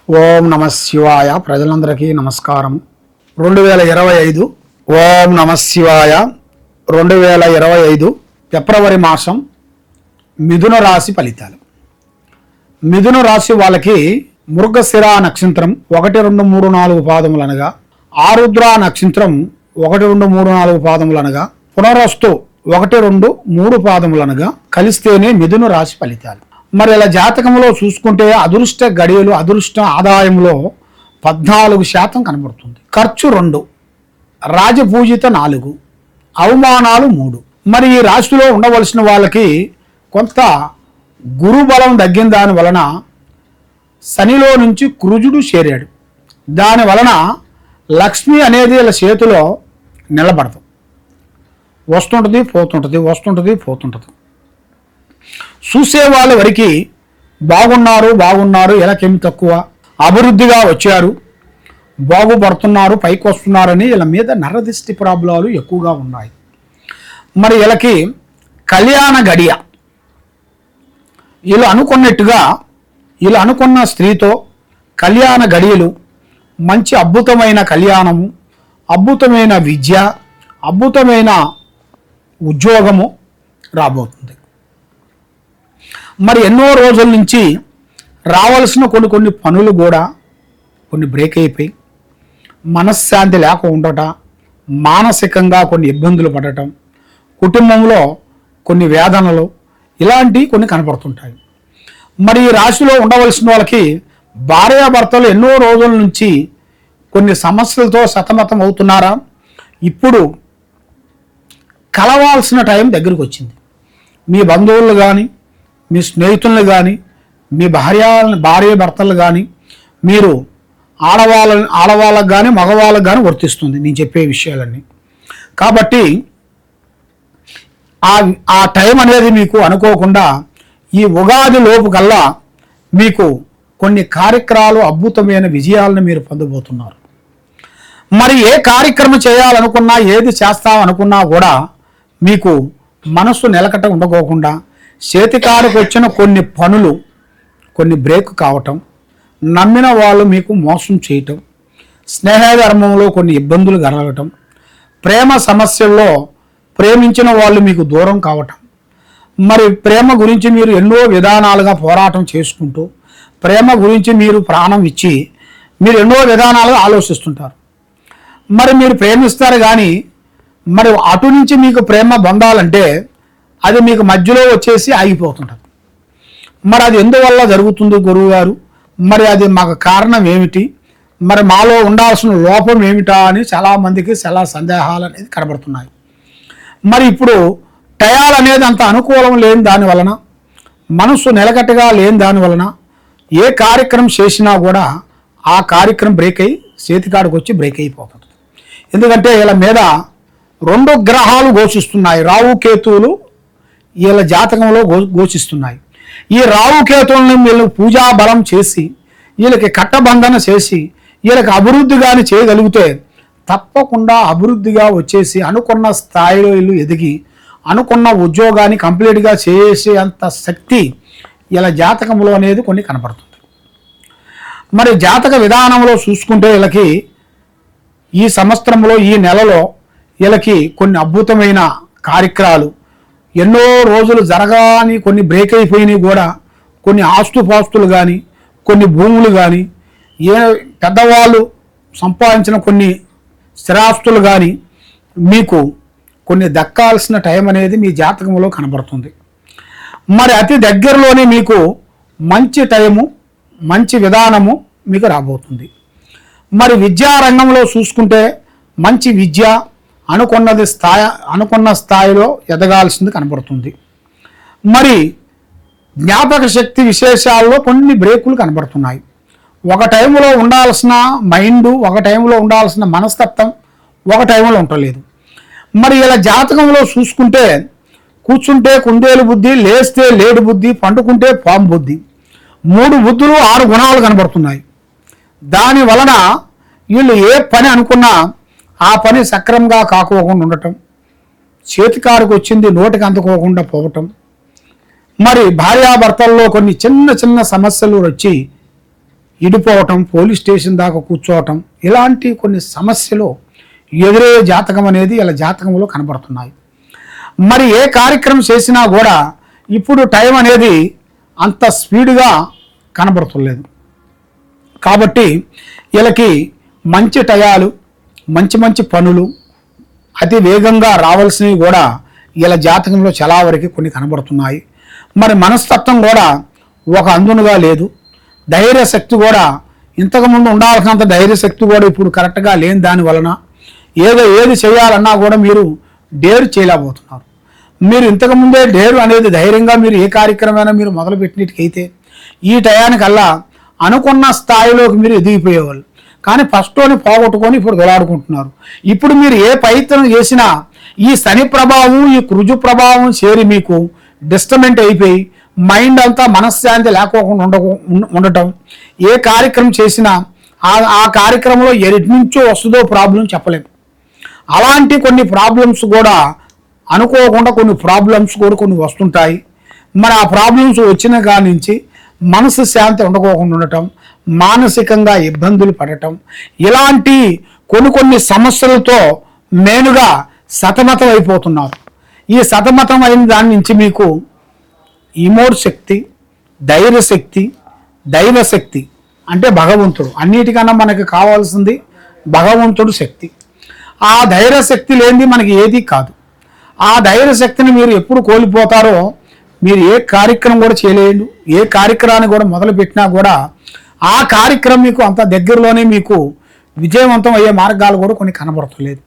ఓం నమ శివాయ. ప్రజలందరికీ నమస్కారం. 2025 ఓం నమ శివాయ. 2025 ఫిబ్రవరి మాసం మిథున రాశి ఫలితాలు. మిథున రాశి వాళ్ళకి మృగశిర నక్షత్రం 1, 2, 3, 4 పాదములు అనగా, ఆరుద్ర నక్షత్రం 1, 2, 3, 4 పాదములు అనగా, పునరస్తు 1, 2, 3 పాదములు అనగా కలిస్తేనే మిథున రాశి ఫలితాలు. మరి ఇలా జాతకంలో చూసుకుంటే అదృష్ట గడియలు, అదృష్ట ఆదాయంలో 14% కనబడుతుంది. ఖర్చు 2, రాజపూజిత 4, అవమానాలు 3. మరి ఈ రాశిలో ఉండవలసిన వాళ్ళకి కొంత గురుబలం తగ్గిన దాని వలన శనిలో నుంచి కుజుడు చేరాడు. దాని వలన లక్ష్మి అనేది ఇలా చేతిలో నిలబడదు, వస్తుంటుంది పోతుంటుంది, వస్తుంటుంది పోతుంటుంది. చూసేవాళ్ళ వరకు బాగున్నారు, ఎలాకేమి తక్కువ, అభివృద్ధిగా వచ్చారు, బాగుపడుతున్నారు, పైకి వస్తున్నారని వీళ్ళ మీద నరదిష్టి ప్రాబ్లాలు ఎక్కువగా ఉన్నాయి. మరి వీళ్ళకి కళ్యాణ గడియ, వీళ్ళు అనుకున్నట్టుగా వీళ్ళు అనుకున్న స్త్రీతో కళ్యాణ గడియలు, మంచి అద్భుతమైన కళ్యాణము, అద్భుతమైన విద్య, అద్భుతమైన ఉద్యోగము రాబోతుంది. మరి ఎన్నో రోజుల నుంచి రావాల్సిన కొన్ని పనులు కూడా కొన్ని బ్రేక్ అయిపోయి మనశ్శాంతి లేక ఉండటం, మానసికంగా కొన్ని ఇబ్బందులు పడటం, కుటుంబంలో కొన్ని వేదనలు ఇలాంటివి కొన్ని కనపడుతుంటాయి. మరి ఈ రాశిలో ఉండవలసిన వాళ్ళకి భార్యాభర్తలు ఎన్నో రోజుల నుంచి కొన్ని సమస్యలతో సతమతం అవుతున్నారా? ఇప్పుడు కలవాల్సిన టైం దగ్గరికి వచ్చింది. మీ బంధువులు కానీ, మీ స్నేహితులను కానీ, మీ భార్య భర్తలు కానీ, మీరు ఆడవాళ్ళకు కానీ మగవాళ్ళకు కానీ వర్తిస్తుంది నేను చెప్పే విషయాలన్నీ. కాబట్టి ఆ టైం అనేది మీకు అనుకోకుండా ఈ ఉగాది లోపు కల్లా మీకు కొన్ని కార్యక్రమాలు, అద్భుతమైన విజయాలను మీరు పొందబోతున్నారు. మరి ఏ కార్యక్రమం చేయాలనుకున్నా, ఏది చేస్తామనుకున్నా కూడా మీకు మనస్సు నిలకట ఉండకోకుండా చేతికాడకు వచ్చిన కొన్ని పనులు కొన్ని బ్రేక్ కావటం, నమ్మిన వాళ్ళు మీకు మోసం చేయటం, స్నేహధర్మంలో కొన్ని ఇబ్బందులు కలగటం, ప్రేమ సమస్యల్లో ప్రేమించిన వాళ్ళు మీకు దూరం కావటం, మరి ప్రేమ గురించి మీరు ఎన్నో విధానాలుగా పోరాటం చేసుకుంటూ ప్రేమ గురించి మీరు ప్రాణం ఇచ్చి మీరు ఎన్నో విధానాలుగా ఆలోచిస్తుంటారు. మరి మీరు ప్రేమిస్తారు కానీ మరి అటు నుంచి మీకు ప్రేమ పొందాలంటే అది మీకు మధ్యలో వచ్చేసి ఆగిపోతుంటుంది. మరి అది ఎందువల్ల జరుగుతుంది గురువు గారు? మరి అది మాకు కారణం ఏమిటి? మరి మాలో ఉండాల్సిన లోపం ఏమిటా అని చాలామందికి చాలా సందేహాలు అనేది కనబడుతున్నాయి. మరి ఇప్పుడు టయాలు అనేది అంత అనుకూలం లేని దాని వలన, మనసు నిలకట్టుగా లేని దాని వలన ఏ కార్యక్రమం చేసినా కూడా ఆ కార్యక్రమం బ్రేక్ అయ్యి చేతికాడికి వచ్చి బ్రేక్ అయిపోతుంది. ఎందుకంటే వీళ్ళ మీద 2 గ్రహాలు గోచిస్తున్నాయి. రాహు కేతువులు వీళ్ళ జాతకంలో గోచిస్తున్నాయి. ఈ రాహు కేతువులను వీళ్ళు పూజా బలం చేసి వీళ్ళకి కట్టబంధన చేసి వీళ్ళకి అభివృద్ధి కానీ చేయగలిగితే తప్పకుండా అభివృద్ధిగా వచ్చేసి అనుకున్న స్థాయిలో వీళ్ళు ఎదిగి అనుకున్న ఉద్యోగాన్ని కంప్లీట్గా చేసే అంత శక్తి వీళ్ళ జాతకంలో అనేది కొన్ని కనపడుతుంది. మరి జాతక విధానంలో చూసుకుంటే వీళ్ళకి ఈ సంవత్సరంలో, ఈ నెలలో వీళ్ళకి కొన్ని అద్భుతమైన కార్యక్రమాలు, ఎన్నో రోజులు జరగాని కొన్ని బ్రేక్ అయిపోయినాయి కూడా, కొన్ని ఆస్తుపాస్తులు కానీ, కొన్ని భూములు కానీ, పెద్దవాళ్ళు సంపాదించిన కొన్ని స్థిరాస్తులు కానీ మీకు కొన్ని దక్కాల్సిన టైం అనేది మీ జాతకంలో కనబడుతుంది. మరి అతి దగ్గరలోనే మీకు మంచి టైము, మంచి విధానము మీకు రాబోతుంది. మరి విద్యారంగంలో చూసుకుంటే మంచి విద్య అనుకున్న స్థాయిలో ఎదగాల్సింది కనబడుతుంది. మరి జ్ఞాపక శక్తి విశేషాల్లో కొన్ని బ్రేకులు కనబడుతున్నాయి. ఒక టైంలో ఉండాల్సిన మైండు, ఒక టైంలో ఉండాల్సిన మనస్తత్వం ఒక టైంలో ఉండలేదు. మరి ఇలా జాతకంలో చూసుకుంటే కూర్చుంటే కుందేలు బుద్ధి, లేస్తే లేడు బుద్ధి, పండుకుంటే పాము బుద్ధి, 3 బుద్ధులు 6 గుణాలు కనబడుతున్నాయి. దాని వలన వీళ్ళు ఏ పని అనుకున్నా ఆ పని సక్రమంగా కాకోకుండా ఉండటం, చేతికారుకు వచ్చింది నోటికి అందుకోకుండా పోవటం, మరి భార్యాభర్తల్లో కొన్ని చిన్న చిన్న సమస్యలు వచ్చి ఇడిపోవటం, పోలీస్ స్టేషన్ దాకా కూర్చోవటం, ఇలాంటి కొన్ని సమస్యలు ఎదురయ్యే జాతకం అనేది ఇలా జాతకంలో కనబడుతున్నాయి. మరి ఏ కార్యక్రమం చేసినా కూడా ఇప్పుడు టైం అనేది అంత స్పీడ్గా కనబడుతులేదు. కాబట్టి వీళ్ళకి మంచి టయాలు, మంచి మంచి పనులు అతి వేగంగా రావాల్సినవి కూడా వీళ్ళ జాతకంలో చాలా వరకు కొన్ని కనబడుతున్నాయి. మరి మనస్తత్వం కూడా ఒక అందునుగా లేదు. ధైర్య శక్తి కూడా ఇంతకుముందు ఉండాల్సినంత ధైర్య శక్తి కూడా ఇప్పుడు కరెక్ట్గా లేని దాని వలన ఏది చేయాలన్నా కూడా మీరు డేరు చేయలేకపోతున్నారు. మీరు ఇంతకుముందే డేరు అనేది ధైర్యంగా మీరు ఏ కార్యక్రమైనా మీరు మొదలుపెట్టినట్టుకైతే ఈ టయానికల్లా అనుకున్న స్థాయిలోకి మీరు ఎదిగిపోయేవాళ్ళు. కానీ ఫస్ట్లోని పోగొట్టుకొని ఇప్పుడు దొలాడుకుంటున్నారు. ఇప్పుడు మీరు ఏ ప్రయత్నం చేసినా ఈ శని ప్రభావం, ఈ కుజు ప్రభావం చేరి మీకు డిస్టర్బెంట్ అయిపోయి మైండ్ అంతా మనశ్శాంతి లేకోకుండా ఉండటం, ఏ కార్యక్రమం చేసినా ఆ కార్యక్రమంలో ఎటు నుంచో వస్తుందో ప్రాబ్లం చెప్పలేము. అలాంటి కొన్ని ప్రాబ్లమ్స్ కూడా అనుకోకుండా కొన్ని వస్తుంటాయి. మరి ఆ ప్రాబ్లమ్స్ వచ్చిన కాడి నుంచి మనసు శాంతి ఉండకోకుండా ఉండటం, మానసికంగా ఇబ్బందులు పడటం, ఇలాంటి కొన్ని సమస్యలతో మెయిన్గా సతమతం అయిపోతున్నారు. ఈ సతమతం అయిన దాని నుంచి మీకు ఇమోడ్ శక్తి, ధైర్య శక్తి, దైవ శక్తి అంటే భగవంతుడు, అన్నిటికన్నా మనకి కావాల్సింది భగవంతుడు శక్తి. ఆ ధైర్య శక్తి లేనిది మనకి ఏది కాదు. ఆ ధైర్య శక్తిని మీరు ఎప్పుడు కోల్పోతారో మీరు ఏ కార్యక్రమం కూడా చేయలేరు. ఏ కార్యక్రమాన్ని కూడా మొదలుపెట్టినా కూడా ఆ కార్యక్రమం మీకు అంత దగ్గరలోనే మీకు విజయవంతం అయ్యే మార్గాలు కూడా కొన్ని కనబడతలేదు.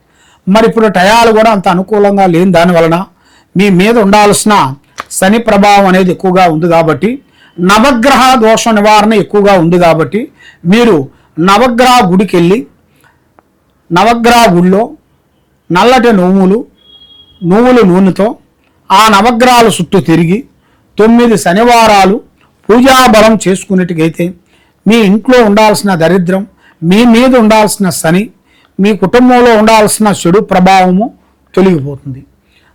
మరి ఇప్పుడు టయాలు కూడా అంత అనుకూలంగా లేని దానివలన మీ మీద ఉండాల్సిన శని ప్రభావం అనేది ఎక్కువగా ఉంది కాబట్టి, నవగ్రహ దోష నివారణ ఎక్కువగా ఉంది కాబట్టి మీరు నవగ్రహ గుడికి వెళ్ళి నవగ్రహ గుడిలో నల్లటి నువ్వుల నూనెతో ఆ నవగ్రహాల చుట్టూ తిరిగి 9 శనివారాలు పూజాబలం చేసుకున్నట్టుగైతే మీ ఇంట్లో ఉండాల్సిన దరిద్రం, మీ మీద ఉండాల్సిన శని, మీ కుటుంబంలో ఉండాల్సిన చెడు ప్రభావము తొలగిపోతుంది.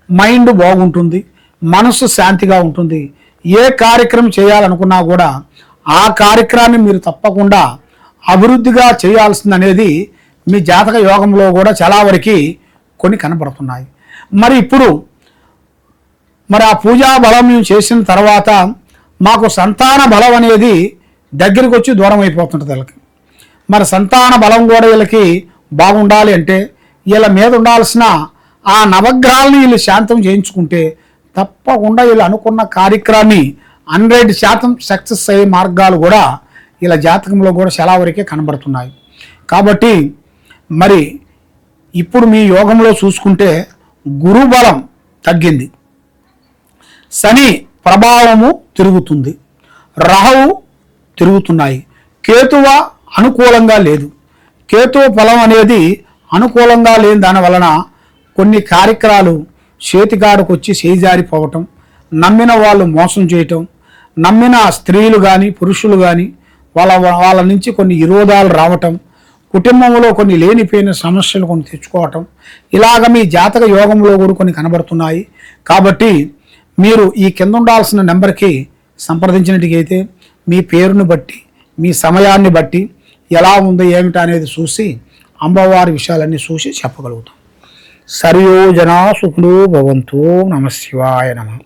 మైండ్ బాగుంటుంది, మనసు శాంతిగా ఉంటుంది. ఏ కార్యక్రమం చేయాలనుకున్నా కూడా ఆ కార్యక్రమాన్ని మీరు తప్పకుండా అభివృద్ధిగా చేయాల్సింది అనేది మీ జాతక యోగంలో కూడా చాలా వరకు కొన్ని కనబడుతున్నాయి. మరి ఇప్పుడు ఆ పూజా బలం మేము చేసిన తర్వాత మాకు సంతాన బలం అనేది దగ్గరికి వచ్చి దూరం అయిపోతుంటుంది వీళ్ళకి. మరి సంతాన బలం కూడా వీళ్ళకి బాగుండాలి అంటే వీళ్ళ మీద ఉండాల్సిన ఆ నవగ్రహాలని వీళ్ళు శాంతం చేయించుకుంటే తప్పకుండా వీళ్ళు అనుకున్న కార్యక్రమాన్ని 100% సక్సెస్ అయ్యే మార్గాలు కూడా వీళ్ళ జాతకంలో కూడా చాలా వరకే కనబడుతున్నాయి. కాబట్టి మరి ఇప్పుడు మీ యోగంలో చూసుకుంటే గురుబలం తగ్గింది, శని ప్రభావము తిరుగుతుంది, రాహువు తిరుగుతున్నాయి, కేతువ అనుకూలంగా లేదు. కేతువ ఫలం అనేది అనుకూలంగా లేని దాని వలన కొన్ని కార్యక్రమాలు చేతికాడకు వచ్చి చేజారిపోవటం, నమ్మిన వాళ్ళు మోసం చేయటం, నమ్మిన స్త్రీలు కానీ పురుషులు కానీ వాళ్ళ నుంచి కొన్ని విరోధాలు రావటం, కుటుంబంలో కొన్ని లేనిపోయిన సమస్యలు కొన్ని తెచ్చుకోవటం, ఇలాగ మీ జాతక యోగంలో కూడా కొన్ని కనబడుతున్నాయి. కాబట్టి మీరు ఈ కింద ఉండాల్సిన నెంబర్కి సంప్రదించినట్టుగైతే మీ పేరుని బట్టి, మీ సమయాన్ని బట్టి ఎలా ఉందో ఏమిటి అనేది చూసి అమ్మవారి విషయాలన్నీ చూసి చెప్పగలుగుతాం. సర్వో జనా సుఖినో భవంతు. నమః శివాయ నమః.